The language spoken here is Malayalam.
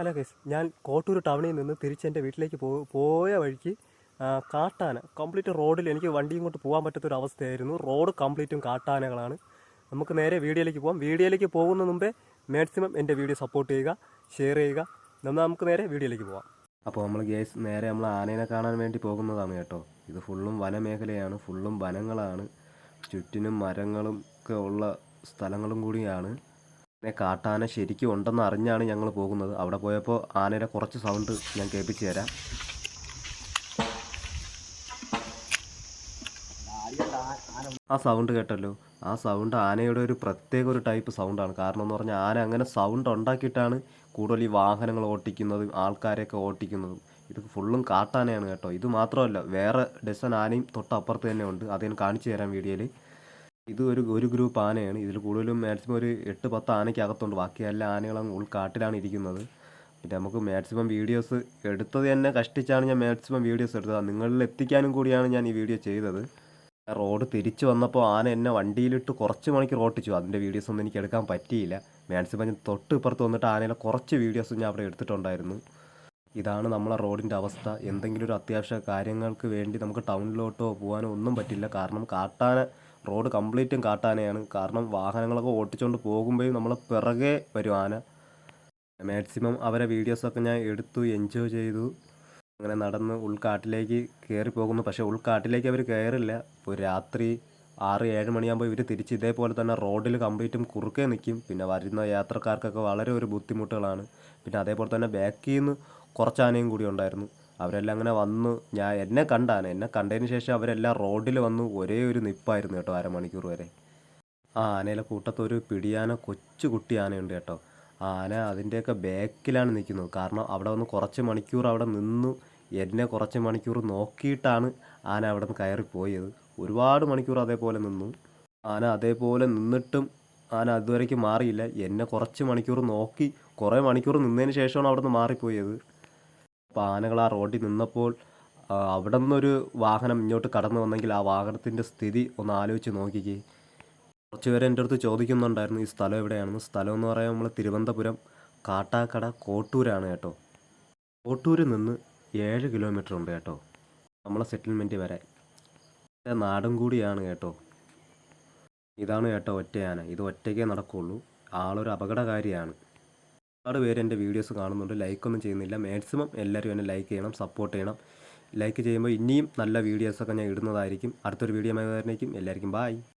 ഹലോ ഗൈസ്, ഞാൻ കോട്ടൂർ ടൗണിൽ നിന്ന് തിരിച്ച് എൻ്റെ വീട്ടിലേക്ക് പോയ വഴിക്ക് കാട്ടാന കംപ്ലീറ്റ് റോഡിൽ എനിക്ക് വണ്ടിയും കൊണ്ട് പോകാൻ പറ്റാത്തൊരവസ്ഥയായിരുന്നു. റോഡ് കംപ്ലീറ്റും കാട്ടാനകളാണ്. നമുക്ക് നേരെ വീഡിയോയിലേക്ക് പോകാം. വീഡിയോയിലേക്ക് പോകുന്ന മുമ്പേ മാക്സിമം എൻ്റെ വീഡിയോ സപ്പോർട്ട് ചെയ്യുക, ഷെയർ ചെയ്യുക. നമുക്ക് നേരെ വീഡിയോയിലേക്ക് പോകാം. അപ്പോൾ നമ്മൾ ഗൈസ് നേരെ നമ്മൾ ആനേനെ കാണാൻ വേണ്ടി പോകുന്നതാണ് കേട്ടോ. ഇത് ഫുള്ളും വനമേഖലയാണ്, ഫുള്ളും വനങ്ങളാണ്, ചുറ്റിനും മരങ്ങളും ഒക്കെ ഉള്ള സ്ഥലങ്ങളും കൂടിയാണ്. കാട്ടാന ശരിക്കും ഉണ്ടെന്ന് അറിഞ്ഞാണ് ഞങ്ങൾ പോകുന്നത്. അവിടെ പോയപ്പോൾ ആനയുടെ കുറച്ച് സൗണ്ട് ഞാൻ കേൾപ്പിച്ചു തരാം. ആ സൗണ്ട് കേട്ടല്ലോ, ആ സൗണ്ട് ആനയുടെ ഒരു പ്രത്യേക ഒരു ടൈപ്പ് സൗണ്ടാണ്. കാരണം എന്ന് പറഞ്ഞാൽ ആന അങ്ങനെ സൗണ്ട് ഉണ്ടാക്കിയിട്ടാണ് കൂടുതൽ ഈ വാഹനങ്ങൾ ഓട്ടിക്കുന്നതും ആൾക്കാരെയൊക്കെ ഓട്ടിക്കുന്നതും. ഇത് ഫുള്ളും കാട്ടാനയാണ് കേട്ടോ. ഇത് മാത്രമല്ല, വേറെ ഡസൻ ആനയും തൊട്ടപ്പുറത്ത് തന്നെ ഉണ്ട്. അത് ഞാൻ കാണിച്ചു തരാം വീഡിയോയിൽ. ഇത് ഒരു ഗ്രൂപ്പ് ആനയാണ്. ഇതിൽ കൂടുതലും മാക്സിമം ഒരു 8-10 ആനയ്ക്കകത്തുണ്ട്. ബാക്കി എല്ലാ ആനകളും ഉൾക്കാട്ടിലാണ് ഇരിക്കുന്നത്. പിന്നെ നമുക്ക് മാക്സിമം വീഡിയോസ് എടുത്തത് തന്നെ കഷ്ടിച്ചാണ് ഞാൻ മാക്സിമം വീഡിയോസ് എടുത്തത്. നിങ്ങളിൽ എത്തിക്കാനും കൂടിയാണ് ഞാൻ ഈ വീഡിയോ ചെയ്തത്. റോഡ് തിരിച്ചു വന്നപ്പോൾ ആന എന്നെ വണ്ടിയിലിട്ട് കുറച്ച് മണിക്കൂർ ഓട്ടിച്ചു. അതിൻ്റെ വീഡിയോസൊന്നും എനിക്ക് എടുക്കാൻ പറ്റിയില്ല. മാക്സിമം ഞാൻ തൊട്ട് ഇപ്പുറത്ത് വന്നിട്ട് ആനയിലെ കുറച്ച് വീഡിയോസ് ഞാൻ അവിടെ എടുത്തിട്ടുണ്ടായിരുന്നു. ഇതാണ് നമ്മളെ റോഡിൻ്റെ അവസ്ഥ. എന്തെങ്കിലും ഒരു അത്യാവശ്യ കാര്യങ്ങൾക്ക് വേണ്ടി നമുക്ക് ടൗണിലോട്ടോ പോകാനോ ഒന്നും പറ്റില്ല. കാരണം റോഡ് കംപ്ലീറ്റും കാട്ടാനയാണ്. കാരണം വാഹനങ്ങളൊക്കെ ഓട്ടിച്ചുകൊണ്ട് പോകുമ്പോഴും നമ്മൾ പിറകെ വരും ആന. മാക്സിമം അവരെ വീഡിയോസൊക്കെ ഞാൻ എടുത്തു, എൻജോയ് ചെയ്തു. അങ്ങനെ നടന്ന് ഉൾക്കാട്ടിലേക്ക് കയറി പോകുന്നു. പക്ഷേ ഉൾക്കാട്ടിലേക്ക് അവർ കയറില്ല. ഒരു രാത്രി 6-7 മണിയാകുമ്പോൾ ഇവർ തിരിച്ച് ഇതേപോലെ തന്നെ റോഡിൽ കംപ്ലീറ്റും കുറുക്കേ നിൽക്കും. പിന്നെ വരുന്ന യാത്രക്കാർക്കൊക്കെ വളരെ ഒരു ബുദ്ധിമുട്ടുകളാണ്. പിന്നെ അതേപോലെ തന്നെ ബാക്കിൽ നിന്ന് കുറച്ച് ആനയും കൂടി ഉണ്ടായിരുന്നു. അവരെല്ലാം അങ്ങനെ വന്നു. എന്നെ കണ്ടതിന് ശേഷം അവരെല്ലാം റോഡിൽ വന്നു ഒരേ ഒരു നിപ്പായിരുന്നു കേട്ടോ, അരമണിക്കൂർ വരെ. ആ ആനയിലെ കൂട്ടത്ത് ഒരു പിടിയാന, കൊച്ചു കുട്ടി ആനയുണ്ട് കേട്ടോ. ആ ആന അതിൻ്റെയൊക്കെ ബാക്കിലാണ് നിൽക്കുന്നത്. കാരണം അവിടെ വന്ന് കുറച്ച് മണിക്കൂർ അവിടെ നിന്നു. എന്നെ കുറച്ച് മണിക്കൂർ നോക്കിയിട്ടാണ് ആന അവിടെ നിന്ന് കയറിപ്പോയത്. ഒരുപാട് മണിക്കൂർ അതേപോലെ നിന്നു. ആന അതേപോലെ നിന്നിട്ടും ആന അതുവരേക്ക് മാറിയില്ല. എന്നെ കുറച്ച് മണിക്കൂർ നോക്കി കുറേ മണിക്കൂർ നിന്നതിന് ശേഷമാണ് അവിടെ നിന്ന് മാറിപ്പോയത്. അപ്പോൾ ആനകൾ ആ റോഡിൽ നിന്നപ്പോൾ അവിടെ നിന്നൊരു വാഹനം ഇങ്ങോട്ട് കടന്നു വന്നെങ്കിൽ ആ വാഹനത്തിൻ്റെ സ്ഥിതി ഒന്ന് ആലോചിച്ച് നോക്കിക്കേ. കുറച്ച് പേര് എൻ്റെ അടുത്ത് ചോദിക്കുന്നുണ്ടായിരുന്നു ഈ സ്ഥലം എവിടെയാണെന്ന്. സ്ഥലം എന്ന് പറയുമ്പോൾ നമ്മൾ തിരുവനന്തപുരം കാട്ടാക്കട കോട്ടൂരാണ് കേട്ടോ. കോട്ടൂരിൽ നിന്ന് 7 കിലോമീറ്റർ ഉണ്ട് കേട്ടോ നമ്മളെ സെറ്റിൽമെൻറ്റ് വരെ. നാടും കൂടിയാണ് കേട്ടോ. ഇതാണ് കേട്ടോ ഒറ്റയാന. ഇത് ഒറ്റയ്ക്കേ നടക്കുകയുള്ളൂ. ആളൊരു അപകടകാരിയാണ്. ഒരുപാട് പേര് എൻ്റെ വീഡിയോസ് കാണുന്നുണ്ട്, ലൈക്കൊന്നും ചെയ്യുന്നില്ല. മാക്സിമം എല്ലാവരും എന്നെ ലൈക്ക് ചെയ്യണം, സപ്പോർട്ട് ചെയ്യണം. ലൈക്ക് ചെയ്യുമ്പോൾ ഇനിയും നല്ല വീഡിയോസൊക്കെ ഞാൻ ഇടുന്നതായിരിക്കും. അടുത്തൊരു വീഡിയോ ആയിരിക്കും. എല്ലാവർക്കും ബായ്.